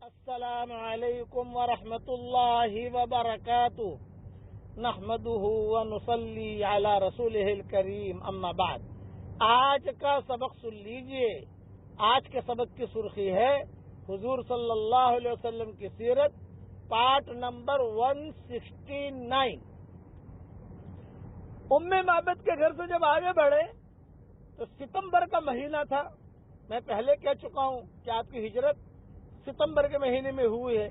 السلام علیکم ورحمۃ اللہ وبرکاتہ نحمده ونصلی علی رسولہ الکریم اما بعد. آج کا سبق سن لیجئے. آج کے سبق کی سرخی ہے حضور صلی اللہ علیہ وسلم کی سیرت، پارٹ نمبر 169. ام معبد کے گھر سے جب آگے بڑھے تو ستمبر کا مہینہ تھا. میں پہلے کہہ چکا ہوں کہ آپ کی ہجرت ستمبر کے مہینے میں ہوئی ہے.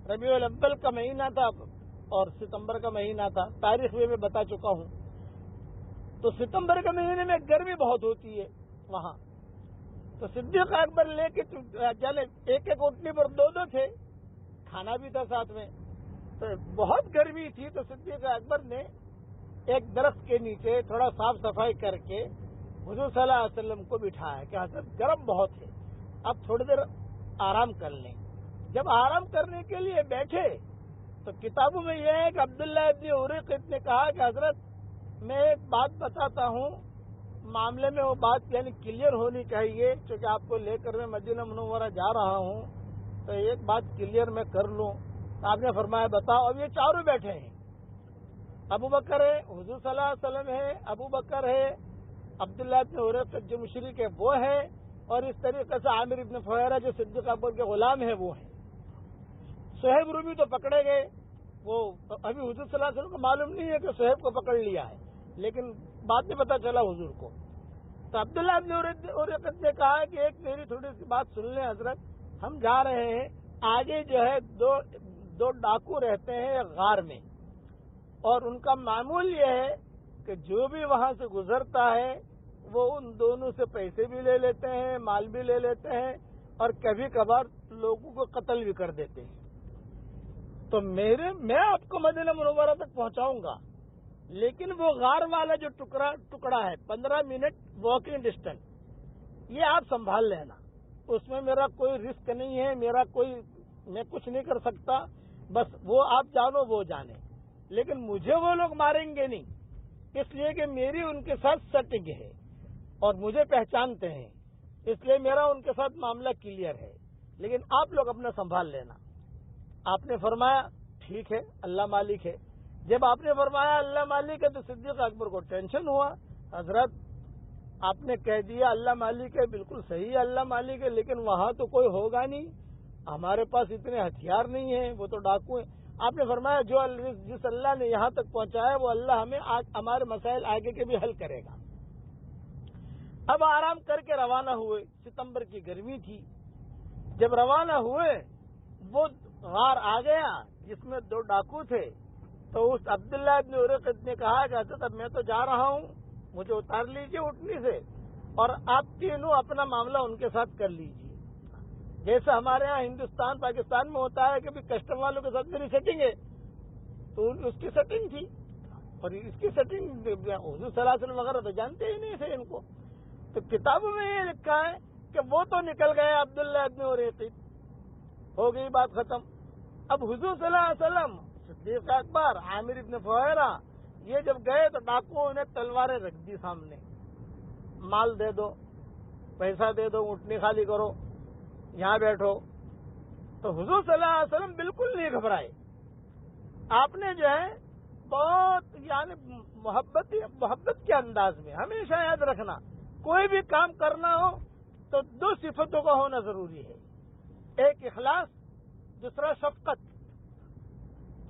ربیع الاول کا مہینہ تھا اور ستمبر کا مہینہ تھا. تاریخ میں بتا چکا ہوں. تو ستمبر کے مہینے میں گرمی بہت ہوتی ہے وہاں. تو صدیق اکبر لے کے چلے، ایک ایک اونٹنی پر دو تھے، کھانا بھی تھا ساتھ میں. تو بہت گرمی تھی تو صدیق اکبر نے ایک درخت کے نیچے تھوڑا صاف صفائی کر کے حضور صلی اللہ علیہ وسلم کو بٹھایا کہ حضرت گرم بہت ہے، اب تھوڑی دیر آرام کر لیں. جب آرام کرنے کے لیے بیٹھے تو کتابوں میں یہ ہے کہ عبداللہ ابن اریقط نے کہا کہ حضرت میں ایک بات بتاتا ہوں، معاملے میں وہ بات یعنی کلیئر ہونی چاہیے، کیونکہ آپ کو لے کر میں مدینہ منورہ جا رہا ہوں تو ایک بات کلیئر میں کر لوں. آپ نے فرمایا بتاؤ. اب یہ چاروں بیٹھے ہیں، ابو بکر ہے، حضور صلی اللہ علیہ وسلم ہے، ابو بکر ہے، عبداللہ ابن اریقط جو مشرک ہے وہ ہے، اور اس طریقے سے عامر ابن فہیرہ جو صدیق اکبر کے غلام ہیں وہ ہیں. صہیب رومی تو پکڑے گئے، وہ ابھی حضور صلی اللہ علیہ وسلم کو معلوم نہیں ہے کہ صہیب کو پکڑ لیا ہے، لیکن بعد میں پتا چلا حضور کو. تو عبداللہ ابن اریقط نے کہا کہ ایک میری تھوڑی سی بات سن لیں حضرت، ہم جا رہے ہیں آگے جو ہے دو ڈاکو رہتے ہیں غار میں، اور ان کا معمول یہ ہے کہ جو بھی وہاں سے گزرتا ہے وہ ان دونوں سے پیسے بھی لے لیتے ہیں، مال بھی لے لیتے ہیں، اور کبھی کبھار لوگوں کو قتل بھی کر دیتے ہیں. تو میں آپ کو مدینہ منورہ تک پہنچاؤں گا، لیکن وہ غار والا جو ٹکڑا ہے 15 منٹ واکنگ ڈسٹینس، یہ آپ سنبھال لینا. اس میں میرا کوئی رسک نہیں ہے، میں کچھ نہیں کر سکتا، بس وہ آپ جانو وہ جانے، لیکن مجھے وہ لوگ ماریں گے نہیں، اس لیے کہ میری ان کے ساتھ سٹنگ ہے اور مجھے پہچانتے ہیں، اس لیے میرا ان کے ساتھ معاملہ کلیئر ہے، لیکن آپ لوگ اپنا سنبھال لینا. آپ نے فرمایا ٹھیک ہے، اللہ مالک ہے. جب آپ نے فرمایا اللہ مالک ہے تو صدیق اکبر کو ٹینشن ہوا. حضرت آپ نے کہہ دیا اللہ مالک ہے، بالکل صحیح ہے اللہ مالک ہے، لیکن وہاں تو کوئی ہوگا نہیں، ہمارے پاس اتنے ہتھیار نہیں ہیں، وہ تو ڈاکو ہیں. آپ نے فرمایا جس اللہ نے یہاں تک پہنچایا وہ اللہ ہمیں ہمارے مسائل آگے کے بھی حل کرے گا. اب آرام کر کے روانہ ہوئے. ستمبر کی گرمی تھی. جب روانہ ہوئے وہ غار آ گیا جس میں دو ڈاکو تھے. تو اس عبداللہ ابن اریقط نے کہا کہ حضرت اب میں تو جا رہا ہوں، مجھے اتار لیجیے اٹھنی سے، اور آپ تینوں اپنا معاملہ ان کے ساتھ کر لیجیے. جیسے ہمارے ہاں ہندوستان پاکستان میں ہوتا ہے کہ کسٹم والوں کے ساتھ میری سیٹنگ ہے، تو اس کی سیٹنگ تھی، اور اس کی سیٹنگ حضور صلی اللہ علیہ وسلم وغیرہ تو جانتے ہی نہیں تھے ان کو. تو کتابوں میں یہ لکھا ہے کہ وہ تو نکل گئے عبداللہ ابن اریقط، ہو گئی بات ختم. اب حضور صلی اللہ علیہ وسلم، صدیق اکبر، عامر ابن فہیرہ یہ جب گئے تو ڈاکوؤں نے تلواریں رکھ دی سامنے، مال دے دو، پیسہ دے دو، اونٹنی خالی کرو، یہاں بیٹھو. تو حضور صلی اللہ علیہ وسلم بالکل نہیں گھبرائے. آپ نے جو ہے بہت یعنی محبت کے انداز میں، ہمیشہ یاد رکھنا کوئی بھی کام کرنا ہو تو دو صفتوں کا ہونا ضروری ہے، ایک اخلاص، دوسرا شفقت.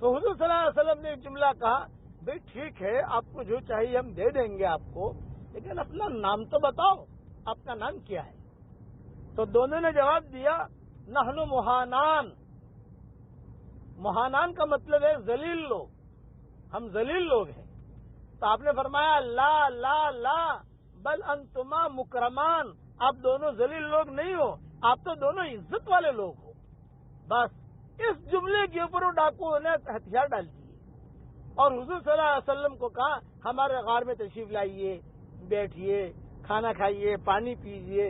تو حضور صلی اللہ علیہ وسلم نے ایک جملہ کہا، بھئی ٹھیک ہے آپ کو جو چاہیے ہم دے دیں گے آپ کو، لیکن اپنا نام تو بتاؤ، آپ کا نام کیا ہے؟ تو دونوں نے جواب دیا نحن مہانان. مہانان کا مطلب ہے ذلیل لوگ، ہم ذلیل لوگ ہیں. تو آپ نے فرمایا لا لا لا بل انتما مکرمان، آپ دونوں ذلیل لوگ نہیں ہو، آپ تو دونوں عزت والے لوگ ہو. بس اس جملے کے اوپر وہ ڈاکوؤں نے ہتھیار ڈال دیے اور حضور صلی اللہ علیہ وسلم کو کہا ہمارے غار میں تشریف لائیے، بیٹھیے، کھانا کھائیے، پانی پیجیے.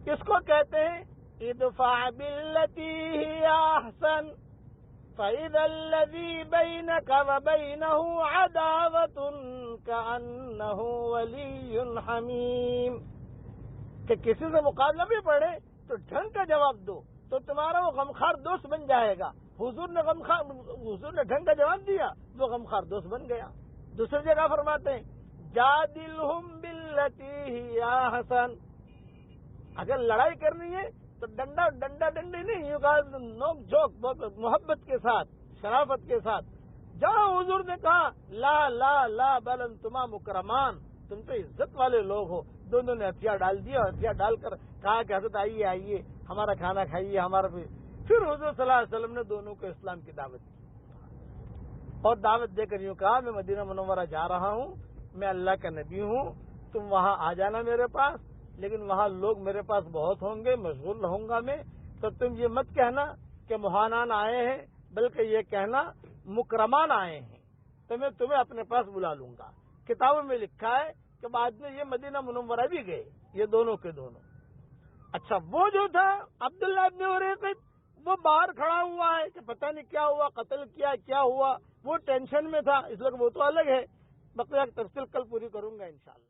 اس کو کہتے ہیں ادفع باللتی ہی احسن فَإِذَا الَّذِي بَيْنَكَ وَبَيْنَهُ عَدَاوَةٌ كَأَنَّهُ وَلِيٌّ حَمِيمٌ. کہ کسی سے مقابلہ بھی پڑے تو ڈھنگ کا جواب دو، تو تمہارا وہ غمخوار دوست بن جائے گا. حضور نے ڈھنگ کا جواب دیا, وہ غمخوار دوست بن گیا. دوسری جگہ فرماتے ہیں جادلہم باللتی ہی احسن, اگر لڑائی کرنی ہے تو ڈنڈا ڈنڈی نہیں, یہ کہا نوک جھوک بہت محبت کے ساتھ, شرافت کے ساتھ. جہاں حضور نے کہا لا لا لا بل انتما مکرمان, تم تو عزت والے لوگ ہو, دونوں نے ہتھیار ڈال دیا, اور ہتھیار ڈال کر کہا کہ حضرت آئیے ہمارا کھانا کھائیے, ہمارا پھر حضور صلی اللہ علیہ وسلم نے دونوں کو اسلام کی دعوت دی, اور دعوت دے کر یوں کہا میں مدینہ منورہ جا رہا ہوں, میں اللہ کا نبی ہوں, تم وہاں آ جانا میرے پاس, لیکن وہاں لوگ میرے پاس بہت ہوں گے, مشغول رہوں گا میں, تو تم یہ مت کہنا کہ مہانان آئے ہیں, بلکہ یہ کہنا مکرمان آئے ہیں, تو میں تمہیں اپنے پاس بلا لوں گا. کتابوں میں لکھا ہے کہ بعد میں یہ مدینہ منورہ بھی گئے, یہ دونوں کے دونوں. اچھا, وہ جو تھا عبداللہ ابن اریقط, وہ باہر کھڑا ہوا ہے کہ پتہ نہیں کیا ہوا, قتل کیا ہوا, وہ ٹینشن میں تھا, اس لیے وہ تو الگ ہے. بقیہ تفصیل کل پوری کروں گا انشاءاللہ.